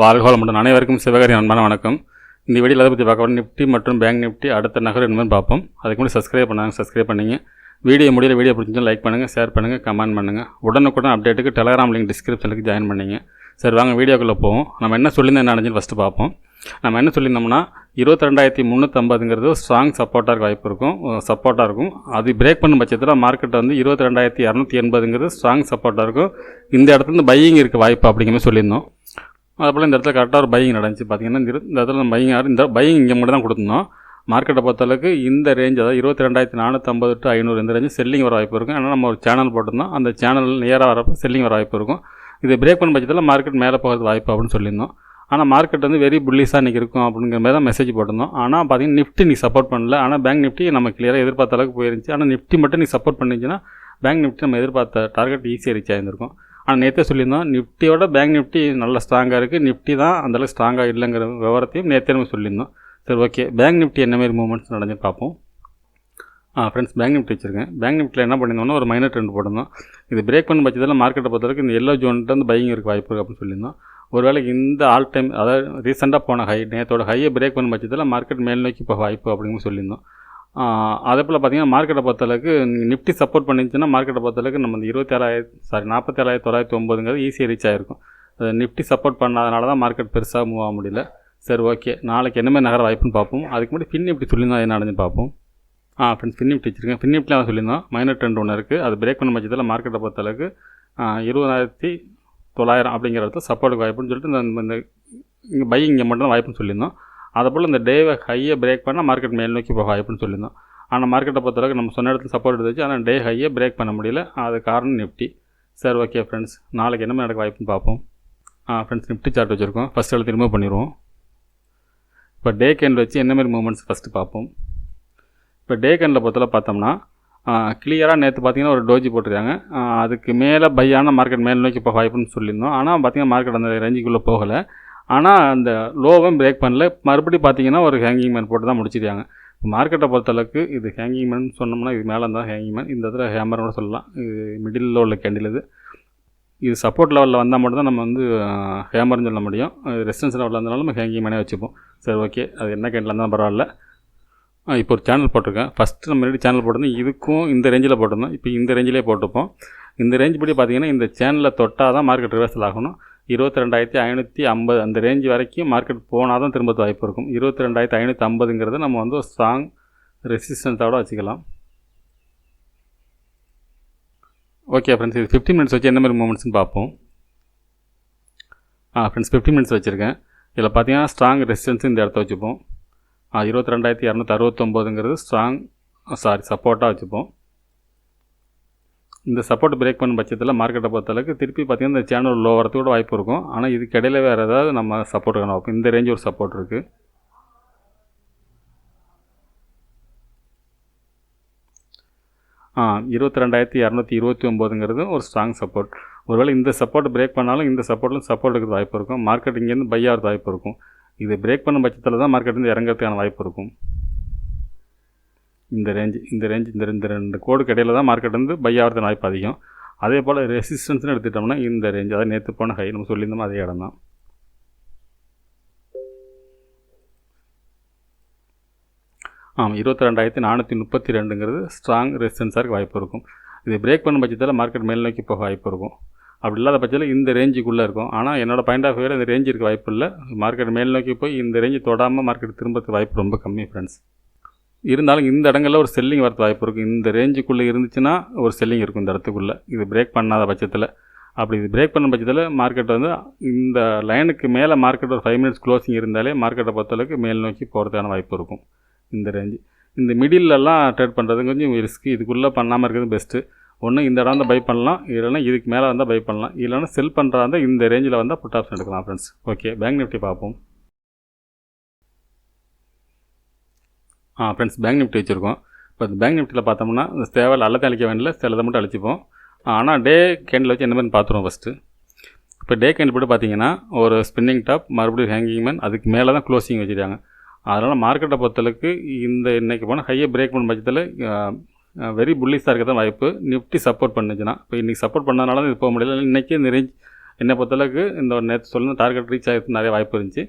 வாழ்க வளமுடன். அனைவருக்கும் சிவகாரி அன்பான வணக்கம். இந்த வீடியோவில் அதை பற்றி பார்க்க நிஃப்டி மற்றும் பேங்க் நிஃப்டி அடுத்த நகர் என்னன்னு பார்ப்போம். அதுக்கு முன்னாடி சப்ஸ்கிரைப் பண்ணிங்க. வீடியோ முடியல வீடியோ பிடிச்சிருந்தா லைக் பண்ணுங்கள், ஷேர் பண்ணுங்கள், கமெண்ட் பண்ணுங்கள். உடனுக்குடன் அப்டேட்டுக்கு டெலகிராம் லிங்க் டிஸ்கிரிப்ஷனுக்கு ஜாயின் பண்ணிங்க. சரி, வாங்க வீடியோக்குள்ளே போவோம். நம்ம என்ன சொல்லியிருந்தோம், என்ன நடந்துன்னு ஃபஸ்ட்டு பார்ப்போம். நம்ம என்ன சொல்லியிருந்தோம்னா 22,350ங்கிறது ஸ்ட்ராங் சப்போர்ட்டாக வாய்ப்பு இருக்கும், சப்போர்ட்டாக இருக்கும். அது பிரேக் பண்ணும் பட்சத்தில் மார்க்கெட் வந்து 22,280ங்கிறது ஸ்ட்ராங் சப்போர்ட்டாக இருக்கும். இந்த இடத்துல பையிங் இருக்க வாய்ப்பு அப்படிங்கிற மாதிரி சொல்லியிருந்தோம். அதுபோல் இந்த இடத்துல கரெக்டாக ஒரு பையிங் நடந்துச்சு. பார்த்திங்கன்னா இந்த இடத்துல பையிங் இங்கே மட்டும் தான் கொடுத்துருந்தோம். மார்க்கெட்டை பொறுத்தளவுக்கு இந்த ரேஞ்ச், அதாவது 22,450 to 500 இந்த ரேஞ்சு செல்லிங் வர வாய்ப்பு இருக்கும். ஏன்னா நம்ம ஒரு சேனல் போட்டிருந்தோம், அந்த சேனல் நேராக வரப்போ செல்லிங் வர வாய்ப்பு இருக்கும். இது பிரேக் பண்ண பட்சத்தில் மார்க்கெட் மேலே போகிறது வாய்ப்பு அப்படின்னு சொல்லியிருந்தோம். ஆனால் மார்க்கெட் வந்து வெரி புல்லிஷாக இன்றைக்கி இருக்கும் அப்படிங்கிற மாதிரி தான் மெசேஜ் போட்டிருந்தோம். ஆனால் பார்த்திங்கன்னா நிஃப்டி நீ சப்போர்ட் பண்ணல. ஆனால் பேங்க் நிஃப்டி நம்ம கிளியராக எதிர்பார்த்த அளவுக்கு போயிருந்துச்சு. ஆனால் நிஃப்டி மட்டும் நீ சப்போர்ட் பண்ணிச்சுன்னா பேங்க் நிஃப்டி நம்ம எதிர்பார்த்த டார்கெட் ஈஸியாக ரீச் ஆகிருக்கும். ஆனால் நேற்றே சொல்லியிருந்தோம், நிஃப்டியோட பேங்க் நிஃப்டி நல்லா ஸ்ட்ராங்காக இருக்குது, நிஃப்டி தான் அந்தளவுக்கு ஸ்ட்ராங்காக இல்லைங்கிற விவரத்தையும் நேற்றே நம்ம சொல்லியிருந்தோம். சரி, ஓகே. பேங்க் நிஃப்டி என்ன மாதிரி மூவ்மெண்ட்ஸ் நடந்து பார்ப்போம். ஃப்ரெண்ட்ஸ், பேங்க் நிஃப்டி வச்சுருக்கேன். பேங்க் நிஃப்டியில் என்ன பண்ணியிருந்தோம்னா ஒரு மைனர் ட்ரெண்ட் போட்டிருந்தோம். இது பிரேக் பண்ண பட்சத்தில் மார்க்கெட்டை பொறுத்தவரைக்கும் இந்த எல்லோ ஜோன்ட்டு வந்து பையிங் இருக்க வாய்ப்பு இருக்குது அப்படின்னு சொல்லியிருந்தோம். ஒருவேளை இந்த ஆல் டைம், அதாவது ரீசெண்டாக போன நேற்றோட ஹையை பிரேக் பண்ண பட்சத்தில் மார்க்கெட் மேல் நோக்கி போக வாய்ப்பு அப்படிங்கிற சொல்லியிருந்தோம். அதே போல் பார்த்திங்கன்னா மார்க்கெட்டை பொறுத்தளவுக்கு நிஃப்டி சப்போர்ட் பண்ணிச்சுன்னா மார்க்கெட்டை பொறுத்தளவுக்கு நம்ம இந்த 47,909ங்கிறது ஈஸியாக ரீச் ஆகிருக்கும். அது நிஃப்டி சப்போர்ட் பண்ணாதனால தான் மார்க்கெட் பெருசாக மூவ் ஆக முடியல. சரி, ஓகே. நாளைக்கு என்ன மாதிரி நகர வாய்ப்புன்னு பார்ப்போம். அதுக்கு முன்னாடி ஃபின் நிஃப்டி சொல்லியிருந்தோம், என்ன நடந்துன்னு பார்ப்போம். ஃப்ரெண்ட்ஸ், ஃபின் நிஃப்டி வச்சுருக்கேன். ஃபின் நிஃப்டியில் தான் சொல்லியிருந்தோம் மைனர் ட்ரெண்ட் ஒன்று இருக்குது. அது பிரேக் பண்ண பட்சத்தில் மார்க்கெட்டை பொறுத்தளவுக்கு 20,900 அப்படிங்கிற இடத்துல சப்போர்ட்டுக்கு வாய்ப்புன்னு சொல்லிட்டு இந்த இங்கே பை இங்கே மட்டும் தான் வாய்ப்புன்னு சொல்லியிருந்தோம். அதேபோல் இந்த டேவை ஹையை பிரேக் பண்ணால் மார்க்கெட் மேல் நோக்கி போக வாய்ப்புன்னு சொல்லியிருந்தோம். ஆனால் மார்க்கெட்டை பொறுத்தளவுக்கு நம்ம சொன்ன இடத்துல சப்போர்ட் எடுத்துச்சு, ஆனால் டே ஹையை பிரேக் பண்ண முடியல. அது காரணம் நிஃப்டி. சரி, ஓகே ஃப்ரெண்ட்ஸ், நாளைக்கு என்ன நடக்க வாய்ப்புன்னு பார்ப்போம். ஃப்ரெண்ட்ஸ், நிஃப்டி சார்ட் வச்சுருக்கோம். ஃபஸ்ட் எடுத்து ரிமூவ் பண்ணிடுவோம். இப்போ டே கேண்டில் வச்சு என்ன மாதிரி மூவ்மெண்ட்ஸ் ஃபஸ்ட்டு பார்ப்போம். இப்போ டே கேண்டில் பொறுத்தளவு பார்த்தோம்னா கிளியராக நேற்று பார்த்திங்கன்னா ஒரு டோஜி போட்டிருக்காங்க. அதுக்கு மேலே பையான மார்க்கெட் மேல் நோக்கி போக வாய்ப்புன்னு சொல்லியிருந்தோம். ஆனால் பார்த்திங்கன்னா மார்க்கெட் அந்த ரேஞ்சுக்குள்ளே போகலை. ஆனால் அந்த லோவும் பிரேக் பண்ணல. மறுபடியும் பார்த்திங்கன்னா ஒரு ஹேங்கிங் மேன் போட்டு தான் முடிச்சிருக்காங்க. இப்போ மார்க்கெட்டை பொறுத்தளவுக்கு இது ஹேங்கிங் மேன் சொன்னோம்னா இது மேலே இருந்தால் ஹேங்கிங் மேன், இந்த இடத்துல ஹேமர் கூட சொல்லலாம். இது மிடில் உள்ள கேண்டில். இது சப்போர்ட் லெவலில் வந்தால் மட்டும் தான் நம்ம வந்து ஹேமர்னு சொல்ல முடியும். ரெசிஸ்டன்ஸ் லெவலில் இருந்தாலும் நம்ம ஹேங்கிங் மேனே வச்சுப்போம். சரி, ஓகே. அது என்ன கேண்டில் இருந்தாலும் பரவாயில்ல. இப்போ ஒரு சேனல் போட்டிருக்கேன். ஃபஸ்ட்டு நம்ம முன்னாடி சேனல் போட்டிருந்தோம், இதுக்கும் இந்த ரேஞ்சில் போட்டிருந்தோம். இப்போ இந்த ரேஞ்சிலே போட்டுப்போம். இந்த ரேஞ்ச் படி பார்த்திங்கன்னா இந்த சேனலில் தொட்டால் தான் மார்க்கெட் ரிவர்சல் ஆகணும். 22,550 அந்த ரேஞ்ச் வரைக்கும் மார்க்கெட் போனால் தான் திரும்ப வாய்ப்பு இருக்கும். 22,550ங்கிறது நம்ம வந்து ஒரு ஸ்ட்ராங் ரெசிஸ்டன்ஸோடு வச்சுக்கலாம். ஓகே ஃப்ரெண்ட்ஸ், இது 15 மினிட்ஸ் வச்சு என்ன மாதிரி மூமெண்ட்ஸ்னு பார்ப்போம். ஃப்ரெண்ட்ஸ், 15 மினிட்ஸ் வச்சுருக்கேன். இதில் பார்த்தீங்கன்னா ஸ்ட்ராங் ரெசிஸ்டன்ஸ் இந்த இடத்த வச்சுப்போம். 22,269ங்கிறது சப்போர்ட்டாக வச்சுப்போம். இந்த சப்போர்ட் பிரேக் பண்ண பட்சத்தில் மார்க்கெட்டை பொறுத்தளவுக்கு திருப்பி பார்த்திங்கன்னா இந்த சேனல் லோ வரத்துக்கு கூட வாய்ப்பு இருக்கும். ஆனால் இதுக்கு இடையில வேறு ஏதாவது நம்ம சப்போர்ட் வைப்போம். இந்த ரேஞ்ச் ஒரு சப்போர்ட் இருக்குது. ஆ 22,229ங்கிறது ஒரு ஸ்ட்ராங் சப்போர்ட். ஒருவேளை இந்த சப்போர்ட் பிரேக் பண்ணாலும் இந்த சப்போர்ட்டில் சப்போர்ட் இருக்கிறது வாய்ப்பு இருக்கும். மார்க்கெட் இங்கேருந்து பை ஆகிறது வாய்ப்பு இருக்கும். இது பிரேக் பண்ண பட்சத்தில் தான் மார்க்கெட்லேருந்து இறங்கிறதுக்கான வாய்ப்பு இருக்கும். இந்த ரெண்டு கோடுக்கு இடையில தான் மார்க்கெட் வந்து பை ஆகிறது வாய்ப்பு அதிகம். அதே போல் ரெசிஸ்டன்ஸ்னு எடுத்துட்டோம்னா இந்த ரேஞ்ச், அதாவது நேற்று போன ஹை நம்ம சொல்லியிருந்தோம் அதே இடம் தான். ஆமாம், 22,432ங்கிறது ஸ்ட்ராங் ரெசிஸ்டன்ஸாக வாய்ப்பு இருக்கும். இது பிரேக் பண்ண பட்சத்தில் மார்க்கெட் மேல் நோக்கி போக வாய்ப்பு இருக்கும். அப்படி இல்லாத பட்சத்தில் இந்த ரேஞ்சுக்குள்ளே இருக்கும். ஆனால் என்னோடய பாயிண்ட் ஆஃப் வியூவில் இந்த ரேஞ்சு இருக்க வாய்ப்பு இல்லை. மார்க்கெட் மேல் நோக்கி போய் இந்த ரேஞ்சு தொடாமல் மார்க்கெட் திரும்பறதுக்கு வாய்ப்பு ரொம்ப கம்மி ஃப்ரெண்ட்ஸ். இருந்தாலும் இந்த இடங்களில் ஒரு செல்லிங் வரது வாய்ப்பு இருக்கும். இந்த ரேஞ்சுக்குள்ளே இருந்துச்சுன்னா ஒரு செல்லிங் இருக்கும் இந்த இடத்துக்குள்ளே, இது பிரேக் பண்ணாத பட்சத்தில். அப்படி இது பிரேக் பண்ண பட்சத்தில் மார்க்கெட் வந்து இந்த லைனுக்கு மேலே மார்க்கெட் ஒரு 5 மினிட்ஸ் க்ளோசிங் இருந்தாலே மார்க்கெட்டை பொறுத்தளவுக்கு மேல் நோக்கி போகிறதுக்கான வாய்ப்பு இருக்கும். இந்த ரேஞ்சு இந்த மிடிலெல்லாம் ட்ரேட் பண்ணுறது கொஞ்சம் ரிஸ்க்கு. இதுக்குள்ளே பண்ணாமல் இருக்கிறது பெஸ்ட்டு. ஒன்று இந்த இடம் வந்து பை பண்ணலாம், இல்லைனா இதுக்கு மேலே வந்தால் பை பண்ணலாம், இல்லைனா செல் பண்ணுறா இருந்தால் இந்த ரேஞ்சில் வந்தால் புட் ஆப்ஷன் எடுக்கலாம் ஃப்ரெண்ட்ஸ். ஓகே, பேங்க் நிஃப்டி பார்ப்போம். ஃப்ரெண்ட்ஸ், பேங்க் நிஃப்டி வச்சுருக்கோம். இப்போ இந்த பேங்க் நிஃப்டியில் பார்த்தோம்னா இந்த தேவையில் எல்லாத்தையும் அழிக்க வேண்டிய சிலதை மட்டும் அழிச்சிப்போம். ஆனால் டே கேண்டில் வச்சு என்ன மாதிரி பார்த்துருவோம் ஃபஸ்ட்டு. இப்போ டே கேண்டில் போட்டு பார்த்தீங்கன்னா ஒரு ஸ்பின்னிங் டாப், மறுபடியும் ஹேங்கிங் மேன், அதுக்கு மேலே தான் க்ளோசிங் வச்சுருக்காங்க. அதனால் மார்க்கெட்டை பொறுத்தளவுக்கு இந்த இன்றைக்கி போனால் ஹையை பிரேக் பண்ண பட்சத்தில் வெரி புல்லிஷாக இருக்க தான் வாய்ப்பு. நிஃப்டி சப்போர்ட் பண்ணுச்சுன்னா, இப்போ இன்றைக்கி சப்போர்ட் பண்ணதுனால தான் இது போக முடியல. இன்றைக்கி இந்த ரேஞ்ச் என்னை பொறுத்தளவுக்கு இந்த நேற்று சொன்ன டார்கெட் ரீச் ஆகிறதுக்கு நிறைய வாய்ப்பு இருந்துச்சு.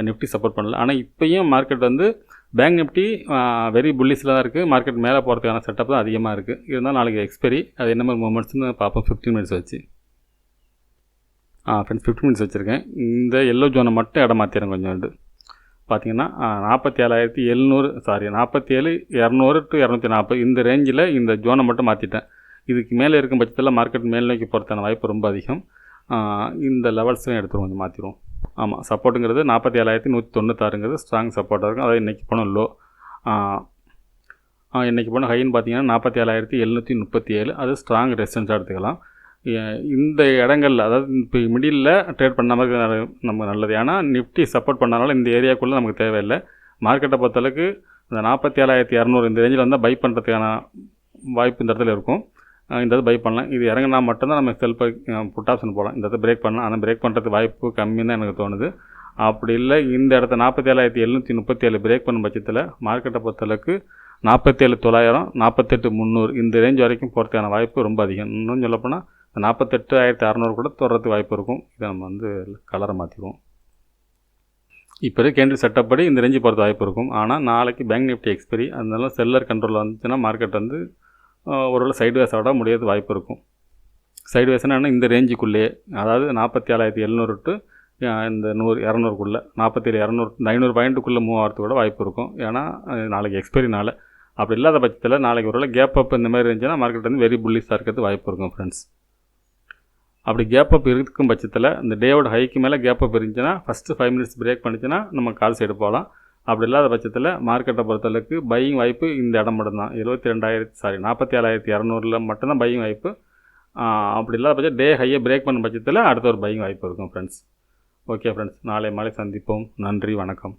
நிஃப்டி சப்போர்ட் பண்ணல. ஆனால் இப்போயும் மார்க்கெட் வந்து பேங்க் நிஃப்டி வெரி புல்லிஸில் தான் இருக்குது. மார்க்கெட் மேலே போகிறதுக்கான செட்டப் தான் அதிகமாக இருக்குது. இருந்தாலும் நாளைக்கு எக்ஸ்பெரி அது என்ன மாதிரி மூமெண்ட்ஸ்னு பார்ப்போம். 15 மினிட்ஸ் வச்சு ஃப்ரெண்ட்ஸ் 15 மினிட்ஸ் வச்சுருக்கேன். இந்த எல்லோ ஜோனை மட்டும் இடம் மாற்றிடுறேன் கொஞ்சோண்டு. பார்த்தீங்கன்னா 47,700 47,200 to 240 இந்த ரேஞ்சில் இந்த ஜோனை மட்டும் மாற்றிட்டேன். இதுக்கு மேலே இருக்கும் பட்சத்தில் மார்க்கெட் மேல் நோக்கி போகிறதுக்கான வாய்ப்பு ரொம்ப அதிகம். இந்த லெவல்ஸையும் எடுத்துருவோம், கொஞ்சம் மாற்றிடுவோம். ஆமாம், சப்போர்ட்டுங்கிறது 47,196ங்கிறது ஸ்ட்ராங் சப்போர்ட்டாக இருக்கும். அதாவது இன்றைக்கி போன லோ, இன்றைக்கி போன ஹைன்னு பார்த்தீங்கன்னா 47,737, அது ஸ்ட்ராங் ரெசிஸ்டன்ஸாக எடுத்துக்கலாம். இந்த இடங்களில் அதாவது இப்போ மிடில் ட்ரேட் பண்ண மாதிரி நமக்கு நல்லது. ஏன்னா நிஃப்டி சப்போர்ட் பண்ணனால இந்த ஏரியாக்குள்ளே நமக்கு தேவையில்லை. மார்க்கெட்டை பொறுத்தளவுக்கு இந்த 47,200 இந்த ரேஞ்சில் வந்தால் பை பண்ணுறதுக்கான வாய்ப்பு இந்த இடத்துல இருக்கும். இந்த இது பை பண்ணலாம். இது இறங்கினா மட்டும்தான் நம்ம செல்ஃப் புட் ஆப்ஷன் போகலாம். இந்த இடத்த பிரேக் பண்ணலாம். ஆனால் பிரேக் பண்ணுறதுக்கு வாய்ப்பு கம்மின்னு தான் எனக்கு தோணுது. அப்படி இல்லை, இந்த இடத்த 47,737 பிரேக் பண்ணும் பட்சத்தில் மார்க்கெட்டை பொறுத்தளவுக்கு 47,900 48,300 இந்த ரேஞ்ச் வரைக்கும் போகிறதுக்கான வாய்ப்பு ரொம்ப அதிகம். இன்னும் சொல்லப்போனால் 48,600 கூட தொடர்றதுக்கு வாய்ப்பு இருக்கும். இதை நம்ம வந்து கலரை மாற்றிக்குவோம். இப்போ இருக்க கேண்டில் செட்டப் படி இந்த ரேஞ்சு போகிறது வாய்ப்பு இருக்கும். ஆனால் நாளைக்கு பேங்க் நிஃப்டி எக்ஸ்பெரி, அதனால செல்லர் கண்ட்ரோலில் வந்துச்சுன்னா மார்க்கெட் வந்து ஒரு சைட்வேஸோட முடியாது வாய்ப்பு இருக்கும். சைட்வேஸ்னால் இந்த ரேஞ்சுக்குள்ளேயே, அதாவது 47,700 டு இந்த 200 47,200 இந்த 500 பாயிண்ட்டுக்குள்ளே மூவ் ஆகிறதுக்கு கூட வாய்ப்பு இருக்கும். ஏன்னா நாளைக்கு எக்ஸ்பெரினால. அப்படி இல்லாத பட்சத்தில் நாளைக்கு ஒரு கேப் அப் இந்த மாதிரி இருந்துச்சுன்னா மார்க்கெட் வந்து வெரி புல்லிஷாக இருக்கிறது வாய்ப்பு இருக்கும் ஃப்ரெண்ட்ஸ். அப்படி கேப் அப் இருக்கும் பட்சத்தில் இந்த டேவோட ஹைக்கு மேலே கேப் அப் இருந்துச்சுன்னா ஃபஸ்ட்டு 5 மினிட்ஸ் பிரேக் பண்ணிச்சுன்னா நம்ம கால் சைடு போகலாம். அப்படி இல்லாத பட்சத்தில் மார்க்கெட்டை பொறுத்தளவுக்கு பையிங் வாய்ப்பு இந்த இடம் மட்டும்தான். 47,200 மட்டும்தான் பையிங் வாய்ப்பு. அப்படி இல்லாத பட்சம் டே ஹையை பிரேக் பண்ண பட்சத்தில் அடுத்த ஒரு பையிங் வாய்ப்பு இருக்கும் ஃப்ரெண்ட்ஸ். ஓகே ஃப்ரெண்ட்ஸ், நாளை மாலை சந்திப்போம். நன்றி, வணக்கம்.